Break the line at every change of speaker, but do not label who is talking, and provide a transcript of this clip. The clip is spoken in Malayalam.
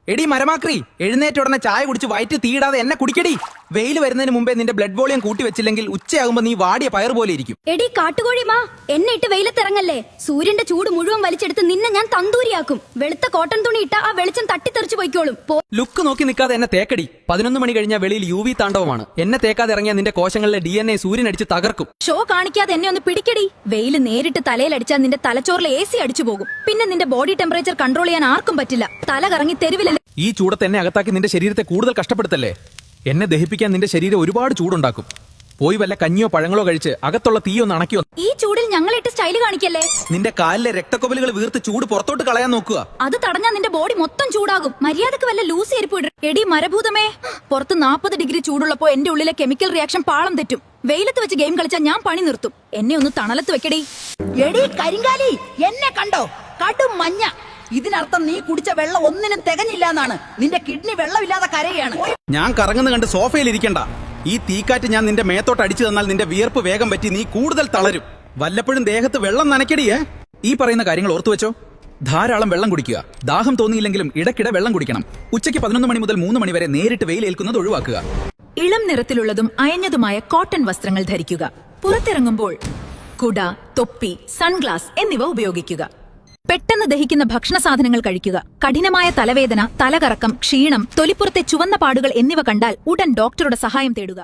എടി മരമാക്രി, എഴുന്നേറ്റ ഉടനെ ചായ കുടിച്ച് വയറ്റ് തീയിടാതെ എന്നെ കുടിക്കടി. വെയിൽ വരുന്നതിന് മുമ്പേ നിന്റെ ബ്ലഡ് വോളിയം കൂട്ടി വെച്ചില്ലെങ്കിൽ ഉച്ചയാകുമ്പോ നീ വാടിയ പയർ പോലെ ഇരിക്കും.
എടി കാട്ടുകോഴി മാ, എന്നെ ഇട്ട് വെയിലത്തിറങ്ങല്ലേ. സൂര്യന്റെ ചൂട് മുഴുവൻ വലിച്ചെടുത്ത് നിന്നെ ഞാൻ തന്തൂരിയാക്കും. വെളുത്ത കോട്ടൺ തുണി ഇട്ട ആ വെളിച്ചം തട്ടിത്തെറിച്ചു പോയിക്കോളും.
ലുക്ക് നോക്കി നിൽക്കാതെ എന്നെ തേക്കടി. 11 മണി കഴിഞ്ഞാൽ വെളിയിൽ UV താണ്ഡവമാണ്. എന്നെ തേക്കാതെ ഇറങ്ങിയ നിന്റെ കോശങ്ങളിലെ DNA സൂര്യൻ അടിച്ച് തകർക്കും.
ഷോ കാണിക്കാതെ എന്നെ ഒന്ന് പിടിക്കടി. വെയിൽ നേരിട്ട് തലയിലടിച്ചാൽ നിന്റെ തലച്ചോറിലെ AC അടിച്ചു പോകും. പിന്നെ നിന്റെ ബോഡി ടെമ്പറേച്ചർ കൺട്രോൾ ചെയ്യാൻ ആർക്കും പറ്റില്ല. തല കറങ്ങി തെരുവിലല്ലേ.
ഈ ചൂടത്ത് എന്നെ അകത്താക്കി നിന്റെ ശരീരത്തെ കൂടുതൽ കഷ്ടപ്പെടുത്തല്ലേ. എന്നെ ദഹിപ്പിക്കാൻ നിന്റെ ശരീരം ഒരുപാട് ചൂടുണ്ടാക്കും. പോയി വല്ല കഞ്ഞിയോ പഴങ്ങളോ കഴിച്ച് അകത്തുള്ള തീയൊന്ന് അണക്കിയോ.
ഈ ചൂടിൽ ഞങ്ങളിട്ട് സ്റ്റൈല് കാണിക്കല്ലേ.
നിന്റെ കാലിലെ രക്തക്കൊവലുകൾ വീർത്ത് ചൂട് പുറത്തോട്ട് കളയാൻ നോക്കുക.
അത് തടഞ്ഞാൽ നിന്റെ ബോഡി മൊത്തം ചൂടാകും. മര്യാദക്ക് വല്ല ലൂസി എരിപ്പ് ഇട. എടി മരഭൂതമേ, പുറത്ത് 40 ഡിഗ്രി ചൂടുള്ളപ്പോ എന്റെ ഉള്ളിലെ കെമിക്കൽ റിയാക്ഷൻ പാളം തെറ്റും. വെയിലത്ത് വെച്ച് ഗെയിം കളിച്ചാൽ ഞാൻ പണി നിർത്തും. എന്നെ ഒന്ന് തണലത്ത് വെക്കടി.
എടി കരിങ്കാലി, എന്നെ കണ്ടോ? കടും മഞ്ഞ. ഇതിനർത്ഥം നീ കുടിച്ച വെള്ളം ഒന്നിനും തികഞ്ഞില്ല എന്നാണ്. നിന്റെ കിഡ്നി വെള്ളമില്ലാതെ കരയാണ്.
ഞാൻ കറങ്ങുന്ന കണ്ട് സോഫയിൽ ഇരിക്കണ്ട. ഈ തീക്കാറ്റ് ഞാൻ നിന്റെ മേത്തോട്ട് അടിച്ചു തന്നാൽ നിന്റെ വിയർപ്പ് വേഗം പറ്റി നീ കൂടുതൽ തളരും. വല്ലപ്പോഴും ദേഹത്ത് വെള്ളം നനയ്ക്കടിയേ. ഈ പറയുന്ന കാര്യങ്ങൾ ഓർത്തുവെച്ചോ. ധാരാളം വെള്ളം കുടിക്കുക. ദാഹം തോന്നിയില്ലെങ്കിലും ഇടയ്ക്കിടെ വെള്ളം കുടിക്കണം. ഉച്ചയ്ക്ക് 11 മണി മുതൽ 3 മണി വരെ നേരിട്ട് വെയിലേൽക്കുന്നത് ഒഴിവാക്കുക.
ഇളം നിറത്തിലുള്ളതും അയഞ്ഞതുമായ കോട്ടൺ വസ്ത്രങ്ങൾ ധരിക്കുക. പുറത്തിറങ്ങുമ്പോൾ കുട, തൊപ്പി, സൺഗ്ലാസ് എന്നിവ ഉപയോഗിക്കുക. പെട്ടെന്ന് ദഹിക്കുന്ന ഭക്ഷണ സാധനങ്ങൾ കഴിക്കുക. കഠിനമായ തലവേദന, തലകറക്കം, ക്ഷീണം, തൊലിപ്പുറത്തെ ചുവന്ന പാടുകൾ എന്നിവ കണ്ടാൽ ഉടൻ ഡോക്ടറുടെ സഹായം തേടുക.